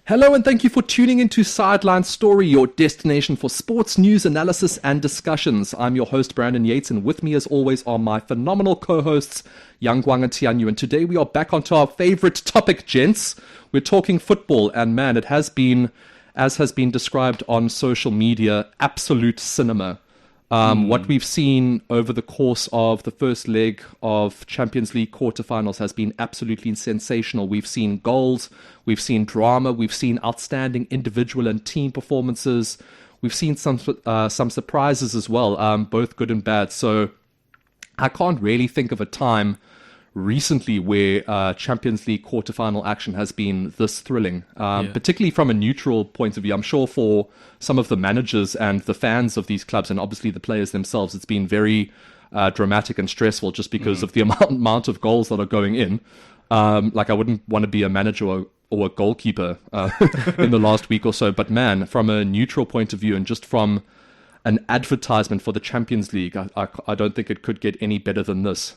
Hello and thank you for tuning into Sideline Story, your destination for sports news, analysis and discussions. I'm your host, Brandon Yates, and with me as always are my phenomenal co-hosts, Yang Guang and Tianyu. And today we are back onto our favorite topic, gents. We're talking football, and man, it has been, as has been described on social media, absolute cinema. What we've seen over the course of the first leg of Champions League quarterfinals has been absolutely sensational. We've seen goals, we've seen drama, we've seen outstanding individual and team performances. We've seen some surprises as well, both good and bad. So I can't really think of a time recently where Champions League quarterfinal action has been this thrilling, particularly from a neutral point of view. I'm sure for some of the managers and the fans of these clubs, and obviously the players themselves, it's been very dramatic and stressful just because of the amount of goals that are going in. Like I wouldn't want to be a manager or a goalkeeper in the last week or so. But man, from a neutral point of view and just from an advertisement for the Champions League, I don't think it could get any better than this.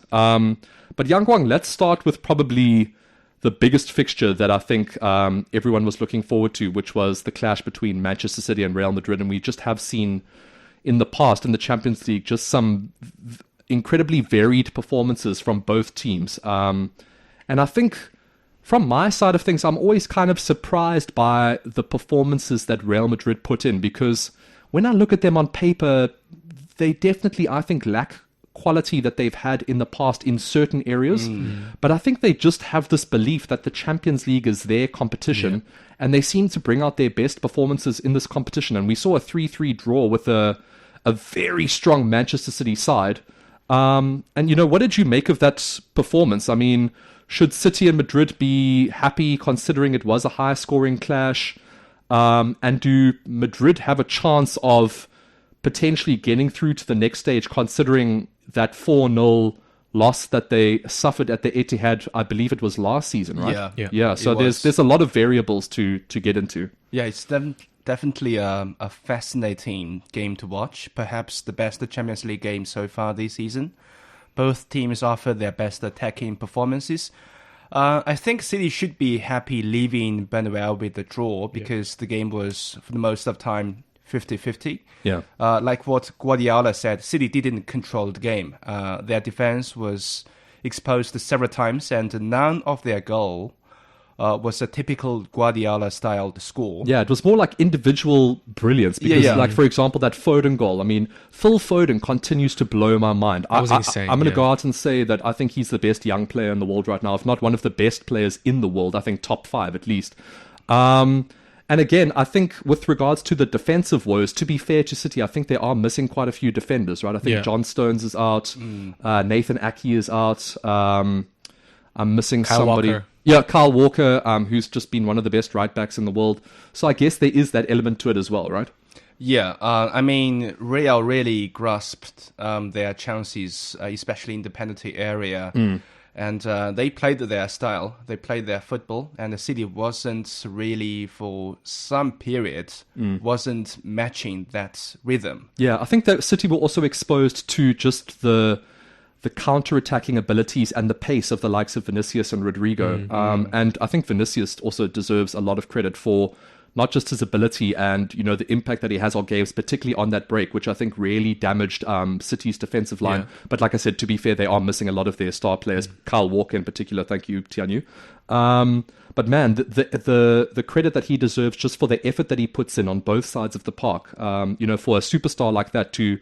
But Yang Guang, let's start with probably the biggest fixture that I think everyone was looking forward to, which was the clash between Manchester City and Real Madrid. And we just have seen in the past, in the Champions League, just some incredibly varied performances from both teams. And I think from my side of things, I'm always kind of surprised by the performances that Real Madrid put in, because when I look at them on paper, they definitely, I think, lack quality that they've had in the past in certain areas. But I think they just have this belief that the Champions League is their competition, and they seem to bring out their best performances in this competition. And we saw a 3-3 draw with a very strong Manchester City side. And, you know, what did you make of that performance? I mean, should City and Madrid be happy considering it was a high-scoring clash? And do Madrid have a chance of potentially getting through to the next stage, considering that 4-0 loss that they suffered at the Etihad, I believe it was last season, right? Yeah. So there's a lot of variables to get into. Yeah, it's definitely a fascinating game to watch. Perhaps the best Champions League game so far this season. Both teams offer their best attacking performances. I think City should be happy leaving Bernabeu with the draw, because the game was, for the most of the time, 50-50. Yeah. Like what Guardiola said, City didn't control the game. Their defense was exposed several times, and none of their goal was a typical Guardiola-style score. Yeah, it was more like individual brilliance. Because, like, for example, that Foden goal. I mean, Phil Foden continues to blow my mind. That was insane. I'm going to go out and say that I think he's the best young player in the world right now, if not one of the best players in the world. I think top 5 at least. And again, I think with regards to the defensive woes, to be fair to City, I think they are missing quite a few defenders, right? I think John Stones is out. Nathan Ake is out. I'm missing Kyle somebody. Walker. Yeah, Kyle Walker, who's just been one of the best right backs in the world. So I guess there is that element to it as well, right? Yeah, I mean, Real really grasped their chances, especially in the penalty area. And they played their style, they played their football, and the City wasn't really, for some period, wasn't matching that rhythm. Yeah, I think that City were also exposed to just the counter-attacking abilities and the pace of the likes of Vinicius and Rodrigo. And I think Vinicius also deserves a lot of credit for not just his ability and, you know, the impact that he has on games, particularly on that break, which I think really damaged City's defensive line. But like I said, to be fair, they are missing a lot of their star players, Kyle Walker in particular. Thank you, Tianyu. But man, the credit that he deserves just for the effort that he puts in on both sides of the park, you know, for a superstar like that to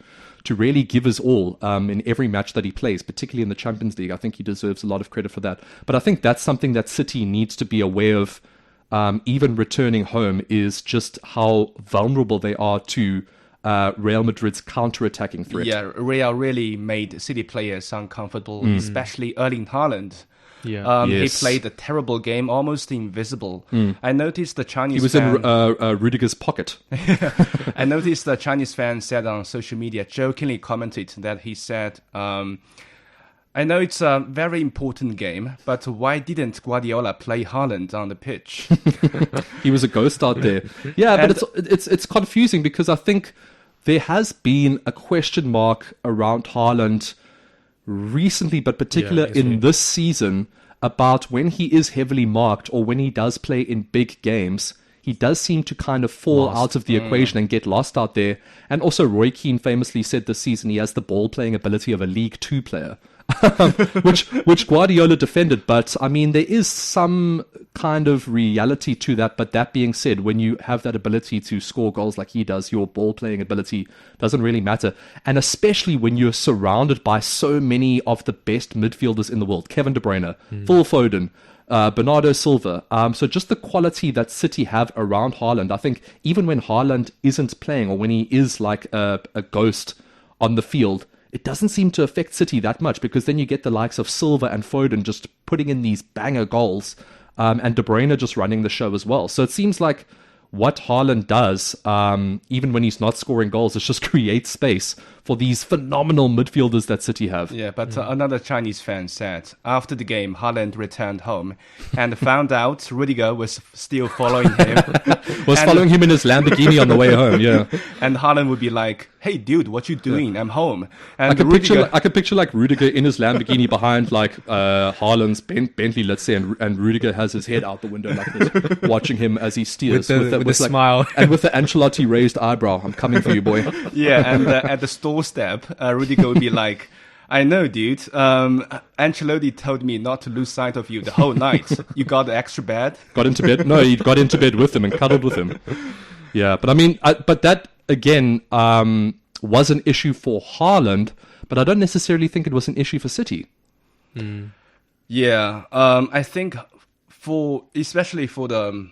really give his all in every match that he plays, particularly in the Champions League, I think he deserves a lot of credit for that. But I think that's something that City needs to be aware of, even returning home, is just how vulnerable they are to Real Madrid's counter-attacking threat. Yeah, Real really made City players uncomfortable, especially Erling Haaland. He played a terrible game, almost invisible. I noticed the Chinese He was in Rudiger's pocket. I noticed the Chinese fan said on social media, jokingly commented that he said, I know it's a very important game, but why didn't Guardiola play Haaland on the pitch? He was a ghost out there. Yeah, but it's confusing because I think there has been a question mark around Haaland recently, but particularly in this season, about when he is heavily marked or when he does play in big games, he does seem to kind of fall out of the equation and get lost out there. And also Roy Keane famously said this season he has the ball playing ability of a League Two player. which Guardiola defended, but I mean there is some kind of reality to that. But that being said, when you have that ability to score goals like he does, your ball playing ability doesn't really matter, and especially when you're surrounded by so many of the best midfielders in the world: Kevin De Bruyne, Phil Foden, Bernardo Silva. So just the quality that City have around Haaland, I think even when Haaland isn't playing or when he is like a ghost on the field, it doesn't seem to affect City that much, because then you get the likes of Silva and Foden just putting in these banger goals, and De Bruyne just running the show as well. So it seems like what Haaland does, even when he's not scoring goals, is just create space for these phenomenal midfielders that City have. Yeah, but another Chinese fan said after the game, Haaland returned home and found out Rudiger was still following him. Following him in his Lamborghini on the way home, yeah. And Haaland would be like, "Hey, dude, what you doing? I'm home." And I could picture like Rudiger in his Lamborghini behind like Haaland's Bentley, let's say, and Rudiger has his head out the window like this, watching him as he steers with a smile and with the Ancelotti raised eyebrow. "I'm coming for you, boy." Yeah, and at the doorstep, Rudiger would be like, "I know, dude. Ancelotti told me not to lose sight of you the whole night. You got the extra bed?" Got into bed? No, he got into bed with him and cuddled with him. Yeah, but I mean, but that again was an issue for Haaland, but I don't necessarily think it was an issue for City. Yeah, I think especially for the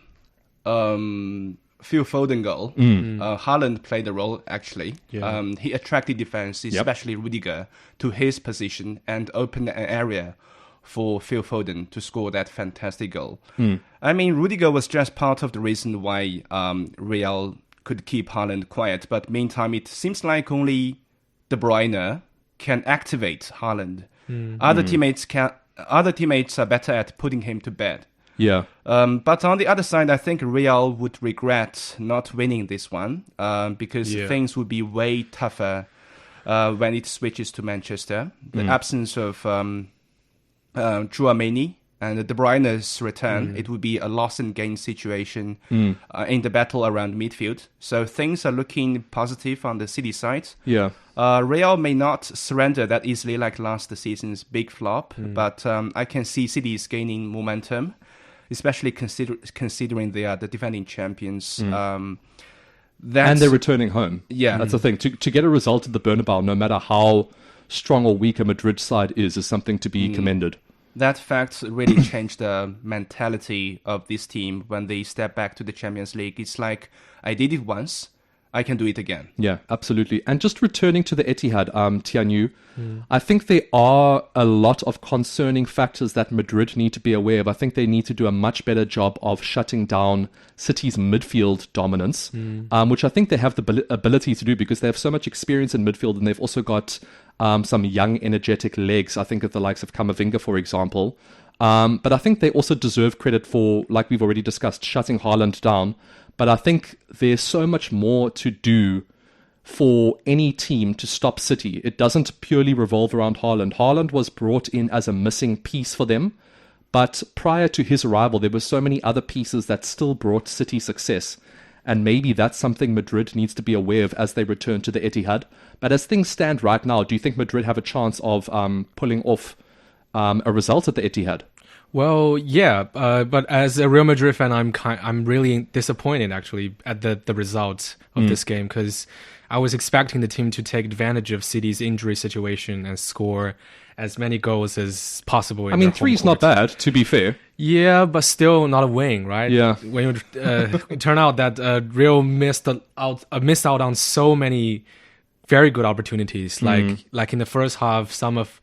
Phil Foden goal, Haaland played a role actually. Yeah. He attracted defense, especially Rudiger, to his position and opened an area for Phil Foden to score that fantastic goal. I mean, Rudiger was just part of the reason why Real could keep Haaland quiet, but meantime, it seems like only De Bruyne can activate Haaland. Other teammates are better at putting him to bed. Yeah. But on the other side, I think Real would regret not winning this one because things would be way tougher when it switches to Manchester. The absence of Tchouaméni and De Bruyne's return, it would be a loss and gain situation in the battle around midfield. So things are looking positive on the City side. Yeah. Real may not surrender that easily like last season's big flop, but I can see City is gaining momentum, especially considering they are the defending champions. And they're returning home. Yeah. That's the thing. To get a result at the Bernabeu, no matter how strong or weak a Madrid side is something to be commended. That fact really changed the mentality of this team when they step back to the Champions League. It's like, I did it once, I can do it again. Yeah, absolutely. And just returning to the Etihad, Tianyu, I think there are a lot of concerning factors that Madrid need to be aware of. I think they need to do a much better job of shutting down City's midfield dominance, which I think they have the ability to do because they have so much experience in midfield, and they've also got some young, energetic legs. I think of the likes of Camavinga, for example. But I think they also deserve credit for, like we've already discussed, shutting Haaland down. But I think there's so much more to do for any team to stop City. It doesn't purely revolve around Haaland. Haaland was brought in as a missing piece for them. But prior to his arrival, there were so many other pieces that still brought City success. And maybe that's something Madrid needs to be aware of as they return to the Etihad. But as things stand right now, do you think Madrid have a chance of pulling off a result at the Etihad? Well, yeah, but as a Real Madrid fan, I'm really disappointed actually at the result of this game, because I was expecting the team to take advantage of City's injury situation and score as many goals as possible. I mean, 3 is not bad, to be fair. Yeah, but still not a win, right? Yeah. When it turned out that Real missed out on so many very good opportunities. Like in the first half, some of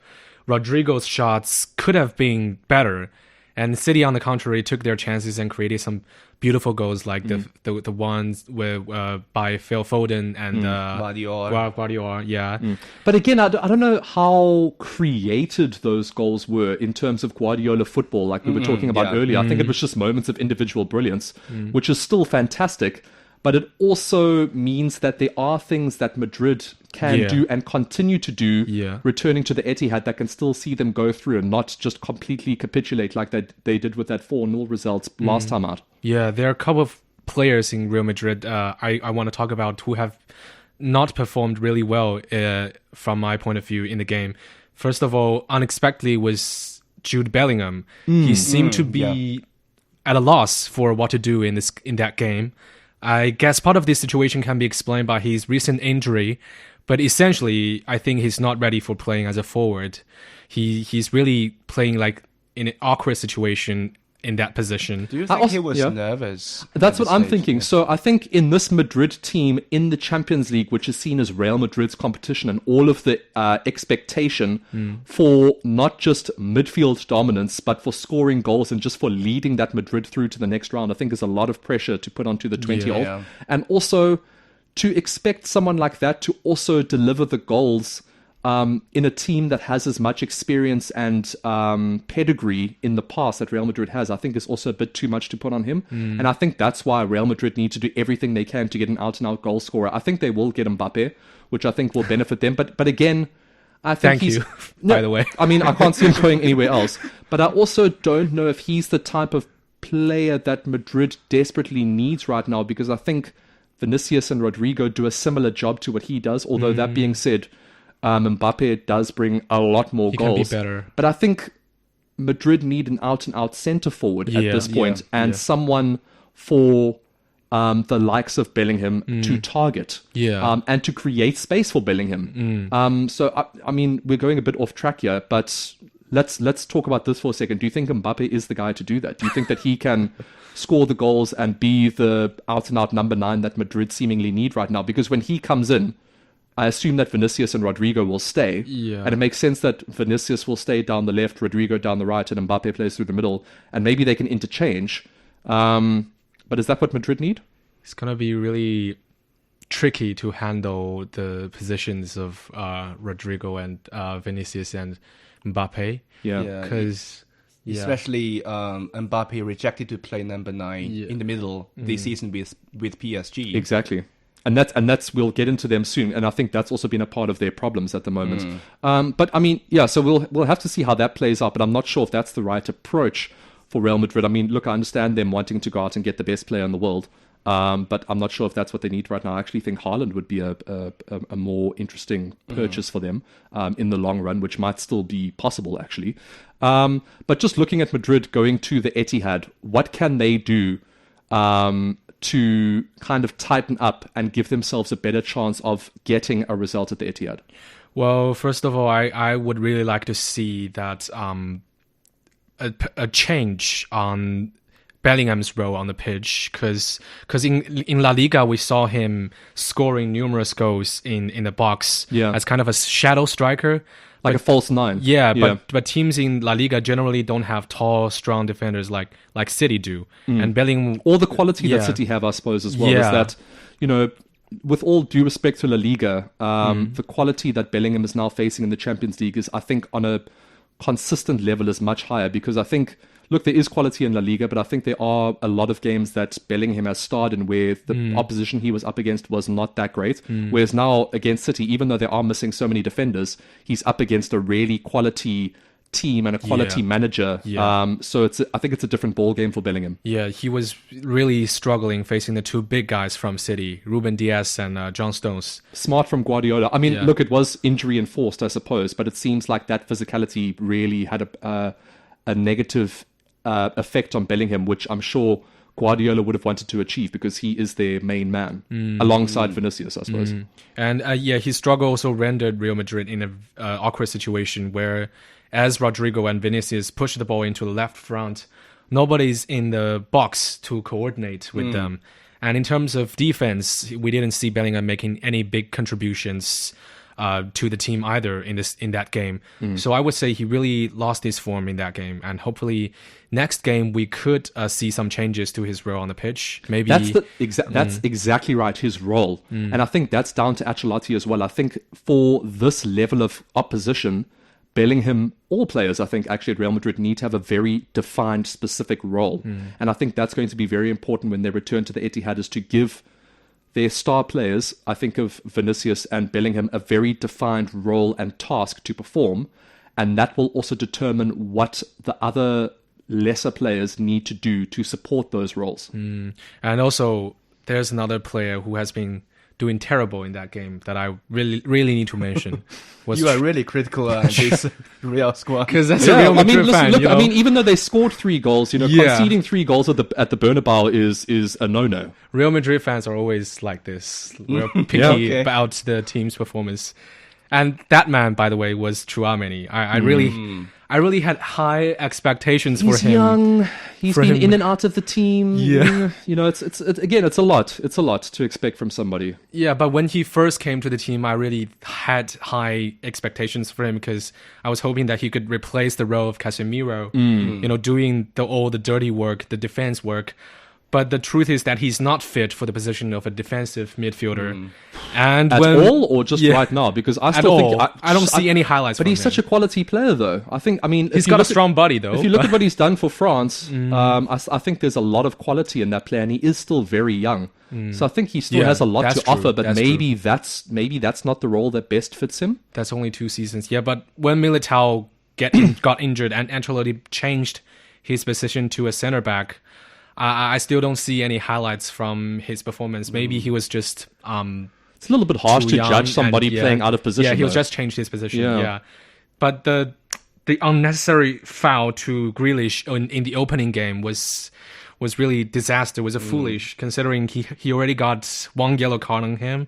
Rodrigo's shots could have been better, and City, on the contrary, took their chances and created some beautiful goals, like the ones by Phil Foden and Guardiola. Yeah. But again, I don't know how created those goals were in terms of Guardiola football, like we were talking about earlier. I think it was just moments of individual brilliance, which is still fantastic. But it also means that there are things that Madrid can do and continue to do returning to the Etihad that can still see them go through and not just completely capitulate like they did with that 4-0 result last time out. Yeah, there are a couple of players in Real Madrid I want to talk about who have not performed really well from my point of view in the game. First of all, unexpectedly was Jude Bellingham. He seemed to be at a loss for what to do in that game. I guess part of this situation can be explained by his recent injury, but essentially, I think he's not ready for playing as a forward. He's really playing like in an awkward situation in that position. Do you think he was nervous? That's what I'm thinking. So I think in this Madrid team in the Champions League, which is seen as Real Madrid's competition, and all of the expectation for not just midfield dominance, but for scoring goals and just for leading that Madrid through to the next round, I think is a lot of pressure to put onto the 20-year-old. And also to expect someone like that to also deliver the goals in a team that has as much experience and pedigree in the past that Real Madrid has, I think is also a bit too much to put on him. And I think that's why Real Madrid need to do everything they can to get an out-and-out goal scorer. I think they will get Mbappe, which I think will benefit them. But again, I think Thank you, by the way. I mean, I can't see him going anywhere else. But I also don't know if he's the type of player that Madrid desperately needs right now, because I think Vinicius and Rodrigo do a similar job to what he does. Although that being said, Mbappe does bring a lot more goals. Can be better. But I think Madrid need an out-and-out centre forward at this point, and someone for the likes of Bellingham to target, and to create space for Bellingham. So I mean, we're going a bit off track here, but let's talk about this for a second. Do you think Mbappe is the guy to do that? Do you think that he can score the goals and be the out-and-out number 9 that Madrid seemingly need right now? Because when he comes in, I assume that Vinicius and Rodrigo will stay. And it makes sense that Vinicius will stay down the left, Rodrigo down the right, and Mbappe plays through the middle. And maybe they can interchange. But is that what Madrid need? It's going to be really tricky to handle the positions of Rodrigo and Vinicius and Mbappe. Because... Especially Mbappe rejected to play number 9 in the middle this season with PSG. Exactly. And that's we'll get into them soon, and I think that's also been a part of their problems at the moment. But I mean, so we'll have to see how that plays out. But I'm not sure if that's the right approach for Real Madrid. I mean, look, I understand them wanting to go out and get the best player in the world, but I'm not sure if that's what they need right now. I actually think Haaland would be a more interesting purchase for them in the long run, which might still be possible actually. But just looking at Madrid going to the Etihad, what can they do to kind of tighten up and give themselves a better chance of getting a result at the Etihad? Well, first of all, I would really like to see that a change on Bellingham's role on the pitch, because in La Liga we saw him scoring numerous goals in the box as kind of a shadow striker. Like a false 9. But teams in La Liga generally don't have tall, strong defenders like City do. And Bellingham... Or the quality that City have, I suppose, as well, is that, you know, with all due respect to La Liga, the quality that Bellingham is now facing in the Champions League is, I think, on a consistent level is much higher, because I think... Look, there is quality in La Liga, but I think there are a lot of games that Bellingham has starred in where the opposition he was up against was not that great. Whereas now against City, even though they are missing so many defenders, he's up against a really quality team and a quality manager. So I think it's a different ball game for Bellingham. Yeah, he was really struggling facing the two big guys from City, Ruben Dias and John Stones. Smart from Guardiola. I mean, look, it was injury enforced, I suppose, but it seems like that physicality really had a negative effect on Bellingham, which I'm sure Guardiola would have wanted to achieve, because he is their main man alongside Vinicius, I suppose. And his struggle also rendered Real Madrid in an awkward situation where, as Rodrigo and Vinicius push the ball into the left front, nobody's in the box to coordinate with them. And in terms of defense, we didn't see Bellingham making any big contributions to the team either in that game. So I would say he really lost his form in that game, and hopefully next game we could see some changes to his role on the pitch. Maybe that's exactly right, his role. And I think that's down to Ancelotti as well. I think for this level of opposition, Bellingham, all players, I think, actually at Real Madrid need to have a very defined, specific role. And I think that's going to be very important when they return to the Etihad, is to give their star players, I think of Vinicius and Bellingham, a very defined role and task to perform. And that will also determine what the other lesser players need to do to support those roles. And also, there's another player who has been doing terrible in that game that I really need to mention. You are really critical on this Real squad. Because that's a Real Madrid fan. Look, I mean, even though they scored 3 goals, conceding 3 goals at the Bernabeu is a no-no. Real Madrid fans are always like this. We're picky about the team's performance. And that man, by the way, was Chouameni. I really had high expectations for him. He's young. He's been in and out of the team. Yeah. It's again, it's a lot. It's a lot to expect from somebody. Yeah, but when he first came to the team, I really had high expectations for him because I was hoping that he could replace the role of Casemiro, doing all the dirty work, the defense work. But the truth is that he's not fit for the position of a defensive midfielder. And at all, or just right now? Because I still think I don't see any highlights. But he's such a quality player, though. He's got a strong body, though. If you look at what he's done for France, I think there's a lot of quality in that player, and he is still very young. So I think he still has a lot to offer. But maybe that's not the role that best fits him. That's only 2 seasons. Yeah, but when Militao got injured and Ancelotti changed his position to a center back, I still don't see any highlights from his performance. Maybe he was just it's a little bit harsh to judge somebody playing out of position. Yeah, he'll just change his position. Yeah. But the unnecessary foul to Grealish in the opening game was really disaster. Was foolish considering he already got 1 yellow card on him.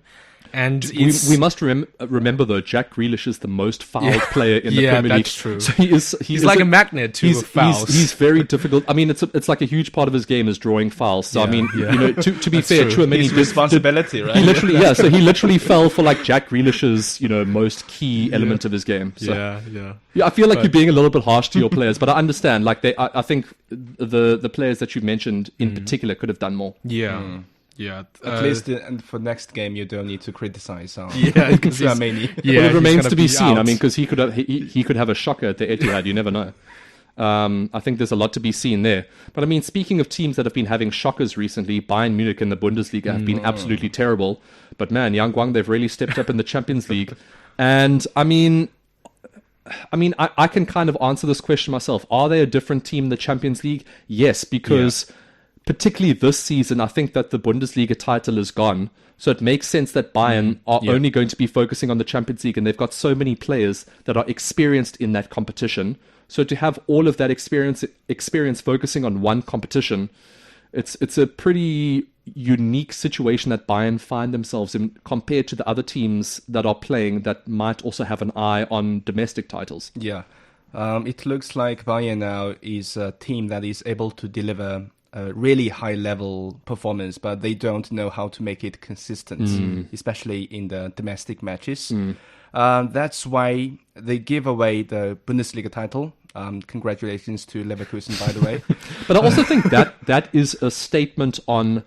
And we must remember though, Jack Grealish is the most fouled player in the Premier League. Yeah, that's true. So he's like a magnet to fouls. He's very difficult. I mean, it's like a huge part of his game is drawing fouls. So I mean, to be fair, Chouameni responsibility, right? He literally fell for like Jack Grealish's most key element of his game. So, yeah. I feel like you're being a little bit harsh to your players, but I understand. Like I think the players that you mentioned in particular could have done more. Yeah. Yeah, at least for next game you don't need to criticize. Chouameni. Yeah, it remains to be seen. Out. I mean, because he could have a shocker at the Etihad. You never know. I think there's a lot to be seen there. But I mean, speaking of teams that have been having shockers recently, Bayern Munich in the Bundesliga have been absolutely terrible. But man, Yang Guang, they've really stepped up in the Champions League. And I mean, I can kind of answer this question myself. Are they a different team in the Champions League? Yes, because. Yeah. Particularly this season, I think that the Bundesliga title is gone. So it makes sense that Bayern are only going to be focusing on the Champions League, and they've got so many players that are experienced in that competition. So to have all of that experience focusing on one competition, it's a pretty unique situation that Bayern find themselves in compared to the other teams that are playing that might also have an eye on domestic titles. Yeah. It looks like Bayern now is a team that is able to deliver a really high-level performance, but they don't know how to make it consistent, especially in the domestic matches. That's why they give away the Bundesliga title. Congratulations to Leverkusen, by the way. But I also think that is a statement on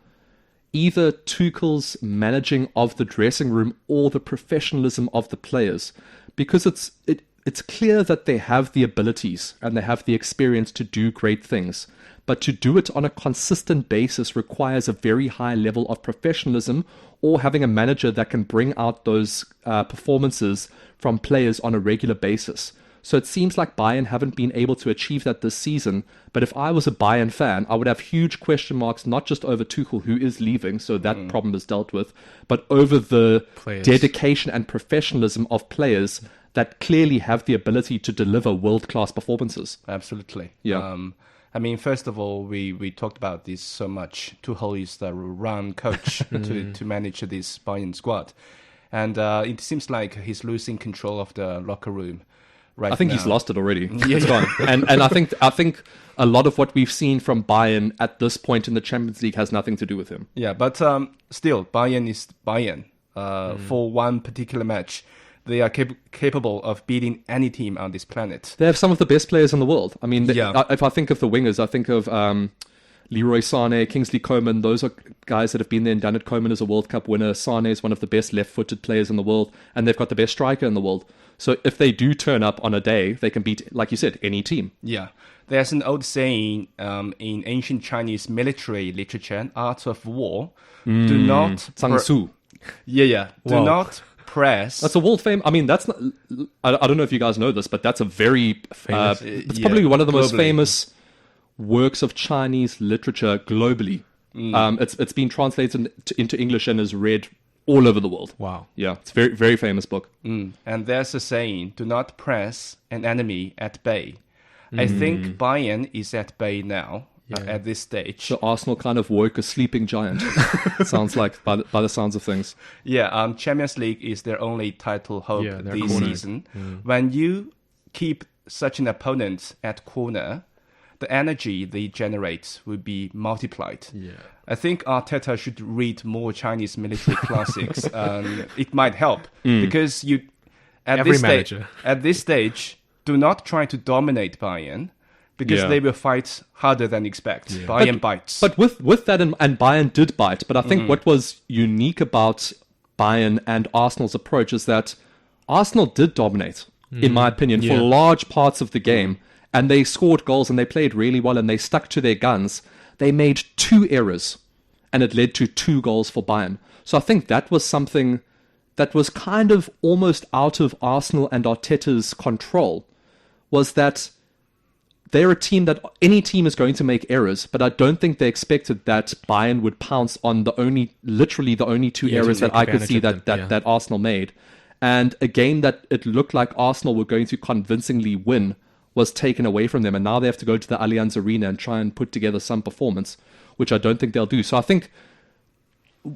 either Tuchel's managing of the dressing room or the professionalism of the players, because it's clear that they have the abilities and they have the experience to do great things. But to do it on a consistent basis requires a very high level of professionalism, or having a manager that can bring out those performances from players on a regular basis. So it seems like Bayern haven't been able to achieve that this season. But if I was a Bayern fan, I would have huge question marks, not just over Tuchel, who is leaving, so that problem is dealt with, but over the dedication and professionalism of players that clearly have the ability to deliver world-class performances. Absolutely. Yeah. I mean, first of all, we talked about this so much. Tuchel is the run coach to manage this Bayern squad. And it seems like he's losing control of the locker room right I think now. He's lost it already. It's gone. And I think a lot of what we've seen from Bayern at this point in the Champions League has nothing to do with him. Yeah, but still, Bayern is Bayern. For one particular match, they are capable of beating any team on this planet. They have some of the best players in the world. I mean, if I think of the wingers, I think of Leroy Sané, Kingsley Coman. Those are guys that have been there and done it. Coman is a World Cup winner. Sané is one of the best left-footed players in the world. And they've got the best striker in the world. So if they do turn up on a day, they can beat, like you said, any team. Yeah. There's an old saying in ancient Chinese military literature, art of war, do not... Zhang Su. Yeah. Do not... press. That's a world famous. I mean, that's not. I don't know if you guys know this, but that's a very. It's probably one of the most famous works of Chinese literature globally. It's been translated into English and is read all over the world. Wow. Yeah, it's a very, very famous book. And there's a saying, do not press an enemy at bay. I think Bayern is at bay now at this stage. So Arsenal kind of woke a sleeping giant. Sounds like by the sounds of things. Yeah, Champions League is their only title hope this season. When you keep such an opponent at corner, the energy they generate will be multiplied. Yeah. I think Arteta should read more Chinese military classics. It might help because at this stage, do not try to dominate Bayern because they will fight harder than expect. Bayern bites. But with that, and Bayern did bite. But I think what was unique about Bayern and Arsenal's approach is that Arsenal did dominate, in my opinion, for large parts of the game. And they scored goals and they played really well and they stuck to their guns. They made 2 errors and it led to 2 goals for Bayern. So I think that was something that was kind of almost out of Arsenal and Arteta's control, was that they're a team that any team is going to make errors, but I don't think they expected that Bayern would pounce on literally the only 2 errors that I could see that Arsenal made. And a game that it looked like Arsenal were going to convincingly win was taken away from them, and now they have to go to the Allianz Arena and try and put together some performance, which I don't think they'll do. So I think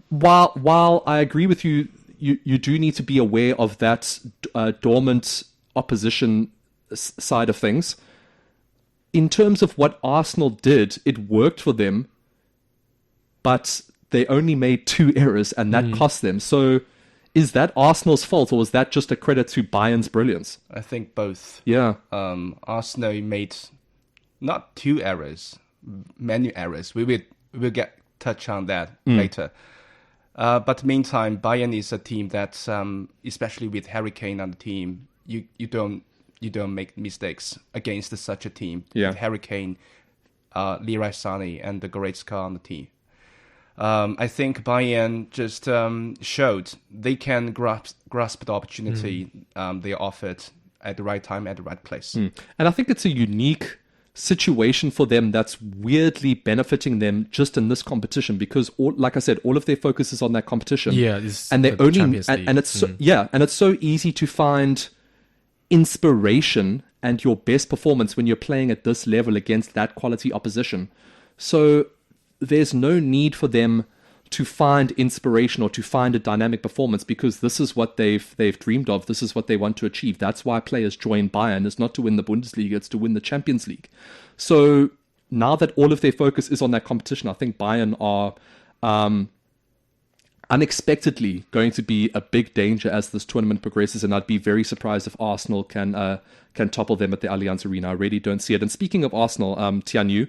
while I agree with you, you do need to be aware of that dormant opposition side of things. In terms of what Arsenal did, it worked for them, but they only made 2 errors, and that cost them. So is that Arsenal's fault, or was that just a credit to Bayern's brilliance? I think both. Yeah. Arsenal made not 2 errors, many errors. We will get touch on that later. But meantime, Bayern is a team that, especially with Harry Kane on the team, you don't make mistakes against such a team. Yeah. With Harry Kane, Leroy Sané, and the Goretzka on the team. I think Bayern just showed they can grasp the opportunity they offered at the right time, at the right place. And I think it's a unique situation for them that's weirdly benefiting them just in this competition, because like I said, all of their focus is on that competition. Yeah, and they only and it's it's so easy to find inspiration and your best performance when you're playing at this level against that quality opposition. So there's no need for them to find inspiration or to find a dynamic performance, because this is what they've dreamed of. This is what they want to achieve. That's why players join Bayern. It's not to win the Bundesliga, it's to win the Champions League. So now that all of their focus is on that competition, I think Bayern are unexpectedly going to be a big danger as this tournament progresses, and I'd be very surprised if Arsenal can topple them at the Allianz Arena. I really don't see it. And speaking of Arsenal, Tian Yu,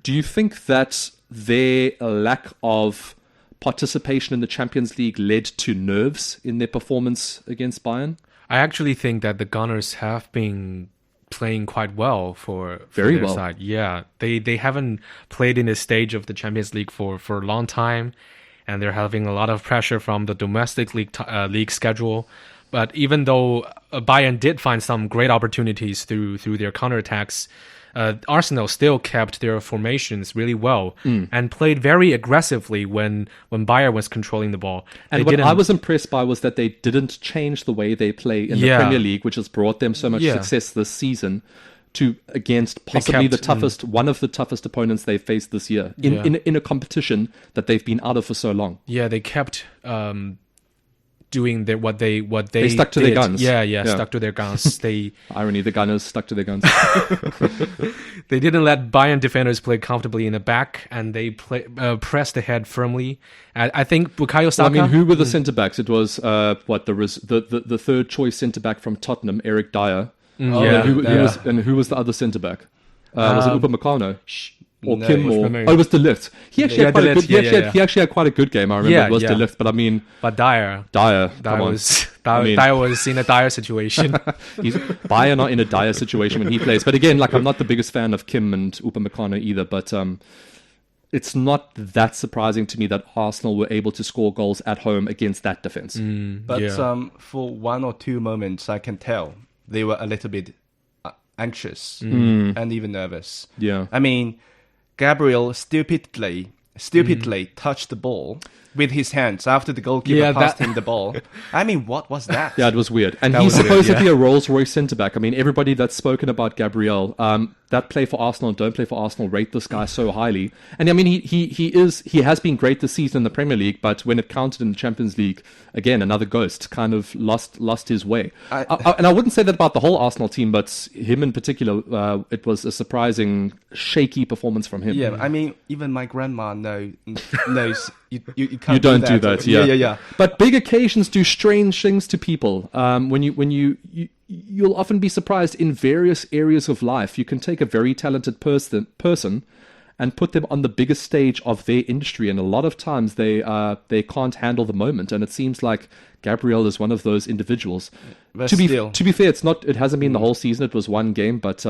do you think that their lack of participation in the Champions League led to nerves in their performance against Bayern? I actually think that the Gunners have been playing quite well for Very their well. side. Yeah, they haven't played in this stage of the Champions League for a long time, and they're having a lot of pressure from the domestic league schedule. But even though Bayern did find some great opportunities through their counterattacks, Arsenal still kept their formations really well and played very aggressively when Bayern was controlling the ball. And what I was impressed by was that they didn't change the way they play in the Premier League, which has brought them so much success this season, against possibly one of the toughest opponents they've faced this year in a competition that they've been out of for so long. Yeah, they kept doing what they stuck to their guns. Yeah, stuck to their guns. They irony, the Gunners stuck to their guns. They didn't let Bayern defenders play comfortably in the back, and they pressed ahead firmly. I think Bukayo Saka. I mean, who were the centre backs? It was the third choice centre back from Tottenham, Eric Dyer. Who was the other centre back? Was it Upamecano? Or No, Kim, or it was De Ligt. He actually had quite a good game. I remember it was De Ligt, but I mean, but Dyer was in a dire situation. Bayern not in a dire situation when he plays. But again, like, I'm not the biggest fan of Kim and Upamecano either. But it's not that surprising to me that Arsenal were able to score goals at home against that defense. For 1 or 2 moments, I can tell they were a little bit anxious and even nervous. Yeah, I mean, Gabriel stupidly touched the ball with his hands after the goalkeeper passed him the ball. I mean, what was that? Yeah, it was weird. And That he's was weird, supposedly a Rolls-Royce centre-back. I mean, everybody that's spoken about Gabriel, that play for Arsenal and don't play for Arsenal, rate this guy so highly. And I mean, he has been great this season in the Premier League, but when it counted in the Champions League, again, another ghost, kind of lost his way. And I wouldn't say that about the whole Arsenal team, but him in particular, it was a surprising, shaky performance from him. Yeah, I mean, even my grandma knows you can't You don't do that, yeah. Yeah. But big occasions do strange things to people. You'll often be surprised in various areas of life. You can take a very talented person and put them on the biggest stage of their industry, and a lot of times they can't handle the moment. And it seems like Gabriel is one of those individuals. But To be fair, it hasn't been the whole season. It was one game, but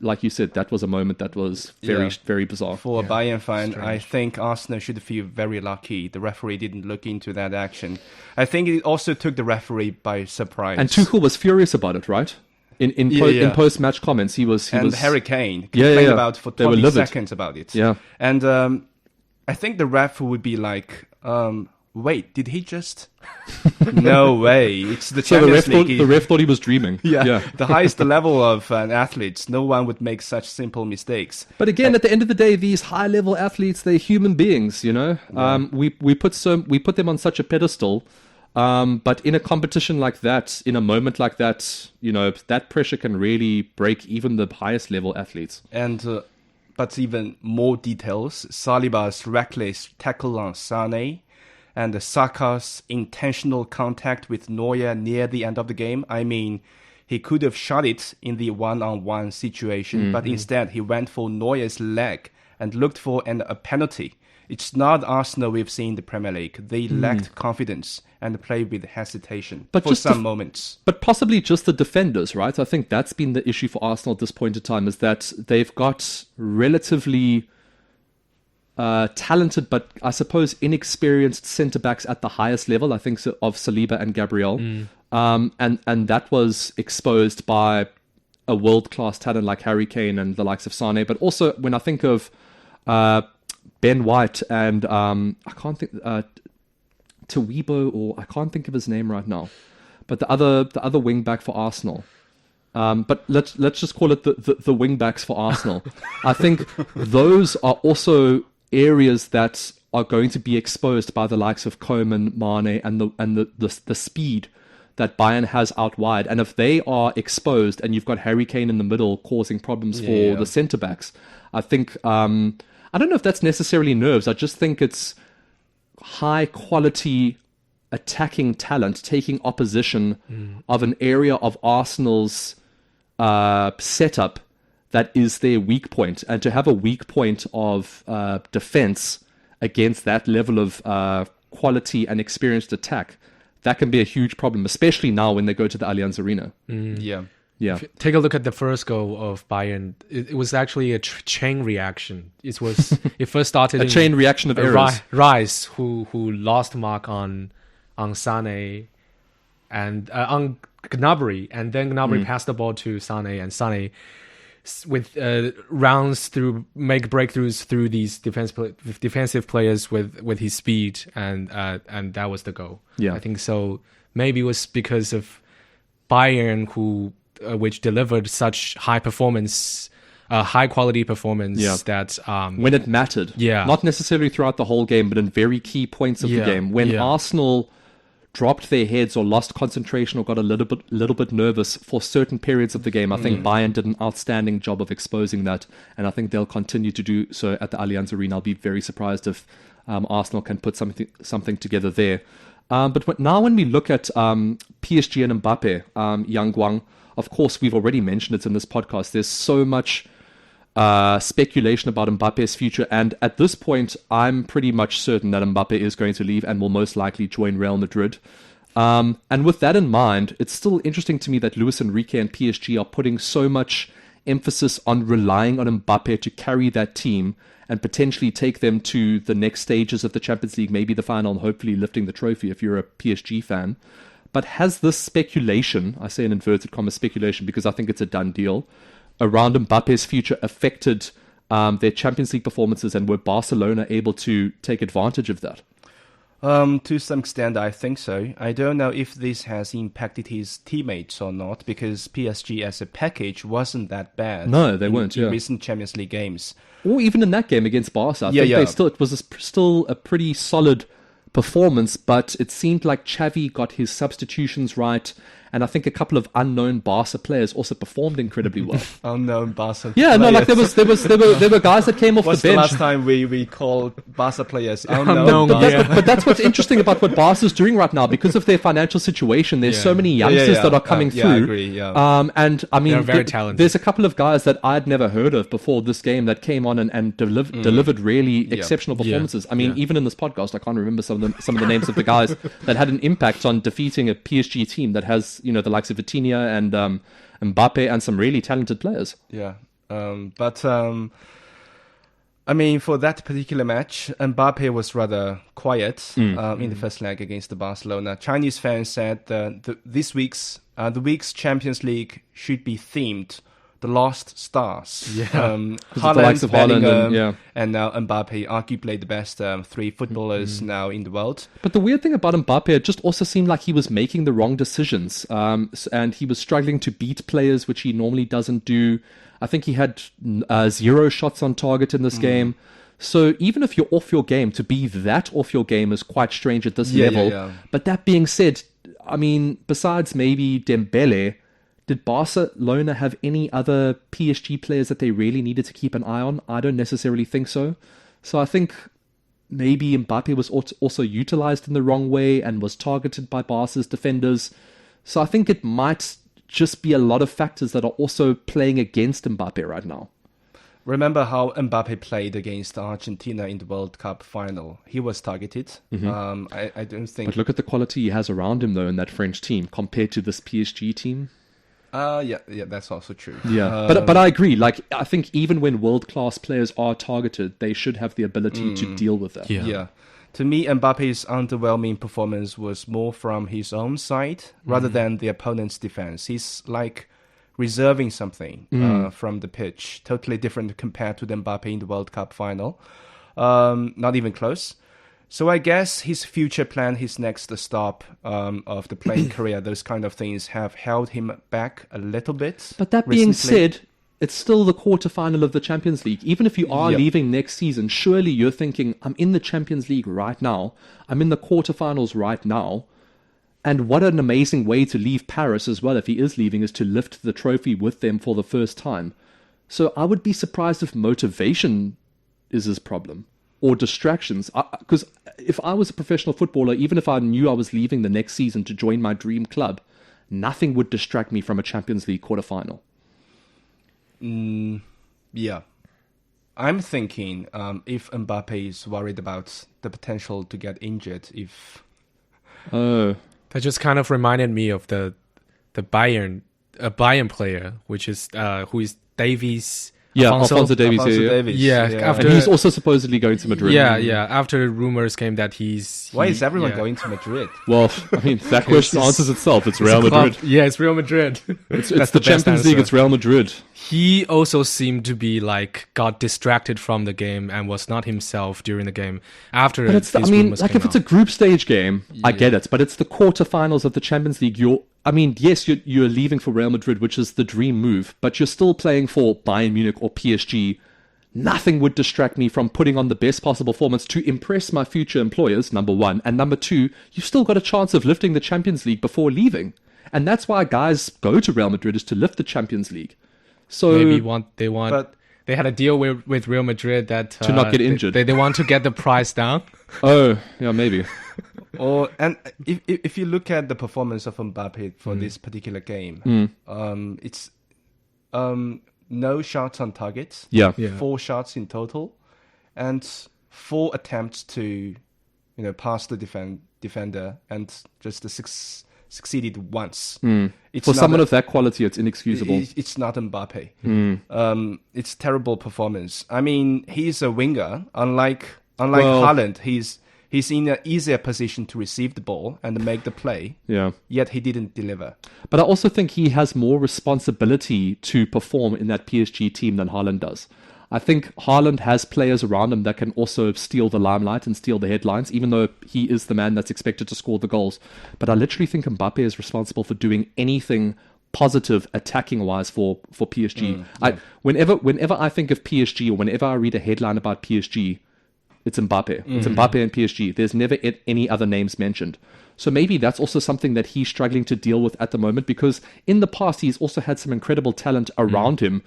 like you said, that was a moment that was very bizarre. For a Bayern fan, I think Arsenal should feel very lucky the referee didn't look into that action. I think it also took the referee by surprise. And Tuchel was furious about it, right? In post-match comments, he was Harry Kane complained about for They were 20 livid. seconds about it. Yeah. And I think the ref would be like, wait, did he just... No way. It's the So Champions League. the ref thought he was dreaming. Yeah, the highest level of an athlete, no one would make such simple mistakes. But again, at the end of the day, these high-level athletes, they're human beings, you know? We put them on such a pedestal, but in a competition like that, in a moment like that, you know, that pressure can really break even the highest level athletes. And but even more details, Saliba's reckless tackle on Sané and Saka's intentional contact with Neuer near the end of the game. I mean, he could have shot it in the one-on-one situation, but instead he went for Neuer's leg and looked for a penalty. It's not Arsenal we've seen in the Premier League. They lacked confidence and played with hesitation for some moments. But possibly just the defenders, right? I think that's been the issue for Arsenal at this point in time, is that they've got relatively talented, but I suppose inexperienced centre-backs at the highest level, I think, of Saliba and Gabriel. And that was exposed by a world-class talent like Harry Kane and the likes of Sané. But also, when I think of Ben White and I can't think Tawebo, or I can't think of his name right now, but the other wing back for Arsenal. But let's just call it the wing backs for Arsenal. I think those are also areas that are going to be exposed by the likes of Koeman, Mane, and the speed that Bayern has out wide. And if they are exposed, and you've got Harry Kane in the middle causing problems for the centre backs, I think I don't know if that's necessarily nerves. I just think it's high quality attacking talent taking opposition of an area of Arsenal's setup that is their weak point, and to have a weak point of defense against that level of quality and experienced attack, that can be a huge problem, especially now when they go to the Allianz Arena. Yeah. Take a look at the first goal of Bayern. It was actually a chain reaction. It first started A chain reaction of errors. Rice, who lost mark on Sané and on Gnabry, and then Gnabry passed the ball to Sané, and Sané with rounds through, make breakthroughs through these defensive players with his speed, and that was the goal. Yeah, I think so. Maybe it was because of Bayern, which delivered such high performance, high quality performance that when it mattered, not necessarily throughout the whole game, but in very key points of the game. When Arsenal dropped their heads or lost concentration or got a little bit nervous for certain periods of the game, I think Bayern did an outstanding job of exposing that, and I think they'll continue to do so at the Allianz Arena. I'll be very surprised if Arsenal can put something together there. But now when we look at PSG and Mbappe, Yang Guang, of course, we've already mentioned it in this podcast. There's so much speculation about Mbappe's future, and at this point, I'm pretty much certain that Mbappe is going to leave and will most likely join Real Madrid. And with that in mind, it's still interesting to me that Luis Enrique and PSG are putting so much emphasis on relying on Mbappe to carry that team and potentially take them to the next stages of the Champions League, maybe the final, and hopefully lifting the trophy if you're a PSG fan. But has this speculation, I say in inverted commas speculation because I think it's a done deal, around Mbappe's future affected their Champions League performances, and were Barcelona able to take advantage of that? To some extent, I think so. I don't know if this has impacted his teammates or not, because PSG as a package wasn't that bad. No, they weren't. In recent Champions League games, or even in that game against Barca, I think it was still a pretty solid performance. But it seemed like Xavi got his substitutions right. And I think a couple of unknown Barca players also performed incredibly well. Unknown Barca players. No, like there were guys that came off the bench. What's the last time we called Barca players unknown? But that's what's interesting about what Barca's doing right now. Because of their financial situation, there's so many youngsters that are coming through. I agree, and I mean, they're very talented. There's a couple of guys that I'd never heard of before this game that came on and delivered really exceptional performances. I mean, even in this podcast, I can't remember some of the names of the guys that had an impact on defeating a PSG team that has, the likes of Vitinha and Mbappe and some really talented players. Yeah. I mean, for that particular match, Mbappe was rather quiet in the first leg against the Barcelona. Chinese fans said the week's Champions League should be themed the Lost Stars. Yeah. Haaland, Bellingham, and now Mbappe, arguably the best three footballers now in the world. But the weird thing about Mbappe, it just also seemed like he was making the wrong decisions, and he was struggling to beat players, which he normally doesn't do. I think he had 0 shots on target in this game. So even if you're off your game, to be that off your game is quite strange at this level. Yeah. But that being said, I mean, besides maybe Dembele, did Barcelona have any other PSG players that they really needed to keep an eye on? I don't necessarily think so. So I think maybe Mbappe was also utilized in the wrong way and was targeted by Barca's defenders. So I think it might just be a lot of factors that are also playing against Mbappe right now. Remember how Mbappe played against Argentina in the World Cup final? He was targeted. I don't think... But look at the quality he has around him, though, in that French team compared to this PSG team. Yeah, that's also true. Yeah, but I agree. Like, I think even when world-class players are targeted, they should have the ability to deal with that. Yeah. To me, Mbappe's underwhelming performance was more from his own side rather than the opponent's defense. He's like reserving something from the pitch, totally different compared to the Mbappe in the World Cup final. Not even close. So I guess his future plan, his next stop of the playing career, those kind of things have held him back a little bit. But that being said, it's still the quarterfinal of the Champions League. Even if you are leaving next season, surely you're thinking, I'm in the Champions League right now. I'm in the quarterfinals right now. And what an amazing way to leave Paris as well, if he is leaving, is to lift the trophy with them for the first time. So I would be surprised if motivation is his problem. Or distractions, because if I was a professional footballer, even if I knew I was leaving the next season to join my dream club, nothing would distract me from a Champions League quarterfinal. Yeah. I'm thinking if Mbappe is worried about the potential to get injured, that just kind of reminded me of the Bayern player, which is who is Davies. Yeah, Alphonso Davies. And he's also supposedly going to Madrid. Yeah. After rumors came that why is everyone going to Madrid? Well, I mean, that question answers itself. It's Real Madrid. Yeah, it's Real Madrid. It's the Champions League. It's Real Madrid. He also seemed to be got distracted from the game and was not himself during the game. After, but it's if it's a group stage game, I get it. But it's the quarterfinals of the Champions League. Yes, you're leaving for Real Madrid, which is the dream move, but you're still playing for Bayern Munich or PSG. Nothing would distract me from putting on the best possible performance to impress my future employers, number one. And number two, you've still got a chance of lifting the Champions League before leaving. And that's why guys go to Real Madrid, is to lift the Champions League. So they had a deal with Real Madrid that to not get injured. They want to get the price down. Oh, yeah, maybe. And if you look at the performance of Mbappe for this particular game, it's no shots on target. Yeah. 4 shots in total, and 4 attempts to, pass the defender, and just succeeded once. For someone of that quality, it's inexcusable. It's not Mbappe. It's terrible performance. I mean, he's a winger. Unlike Haaland, he's in an easier position to receive the ball and make the play. Yeah. Yet he didn't deliver. But I also think he has more responsibility to perform in that PSG team than Haaland does. I think Haaland has players around him that can also steal the limelight and steal the headlines, even though he is the man that's expected to score the goals. But I literally think Mbappe is responsible for doing anything positive attacking-wise for PSG. Whenever I think of PSG, or whenever I read a headline about PSG, it's Mbappe. It's Mbappe and PSG. There's never any other names mentioned. So maybe that's also something that he's struggling to deal with at the moment, because in the past he's also had some incredible talent around him.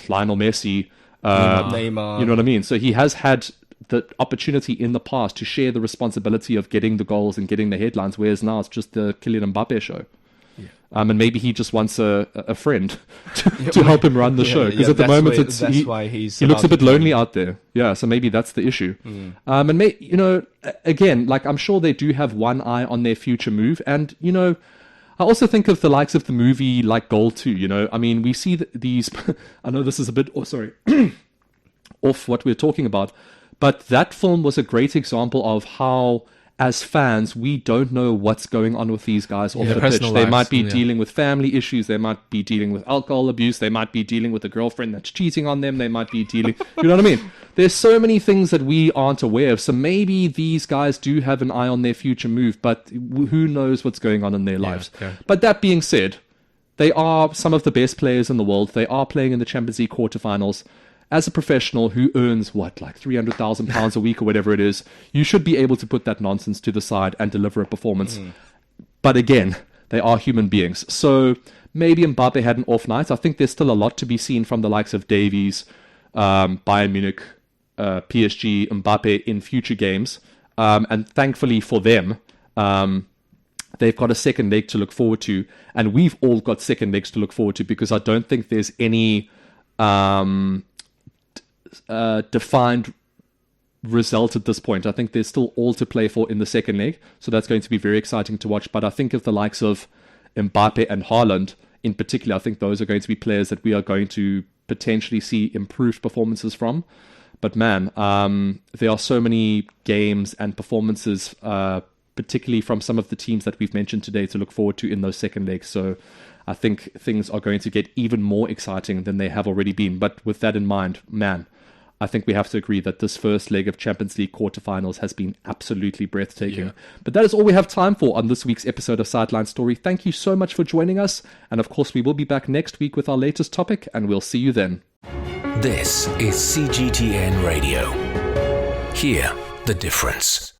Lionel Messi, Neymar. You know what I mean? So he has had the opportunity in the past to share the responsibility of getting the goals and getting the headlines, whereas now it's just the Kylian Mbappe show. And maybe he just wants a friend to help him run the show, because at the moment he looks a bit lonely out there. Yeah, so maybe that's the issue. And again, like, I'm sure they do have one eye on their future move. And I also think of the likes of the movie like Goal 2. I mean, we see these. I know this is a bit off what we're talking about, but that film was a great example of how, as fans, we don't know what's going on with these guys off the pitch. They might be dealing with family issues. They might be dealing with alcohol abuse. They might be dealing with a girlfriend that's cheating on them. They might be dealing... You know what I mean? There's so many things that we aren't aware of. So maybe these guys do have an eye on their future move, but who knows what's going on in their lives. Yeah. But that being said, they are some of the best players in the world. They are playing in the Champions League quarterfinals. As a professional who earns, like £300,000 a week or whatever it is, you should be able to put that nonsense to the side and deliver a performance. But again, they are human beings. So maybe Mbappe had an off night. I think there's still a lot to be seen from the likes of Davies, Bayern Munich, PSG, Mbappe in future games. And thankfully for them, they've got a second leg to look forward to. And we've all got second legs to look forward to, because I don't think there's any... defined result at this point. I think there's still all to play for in the second leg, so that's going to be very exciting to watch. But I think of the likes of Mbappe and Haaland in particular, I think those are going to be players that we are going to potentially see improved performances from. But man, there are so many games and performances, particularly from some of the teams that we've mentioned today, to look forward to in those second legs. So I think things are going to get even more exciting than they have already been. But with that in mind, man, I think we have to agree that this first leg of Champions League quarterfinals has been absolutely breathtaking. Yeah. But that is all we have time for on this week's episode of Sideline Story. Thank you so much for joining us. And of course, we will be back next week with our latest topic, and we'll see you then. This is CGTN Radio. Hear the difference.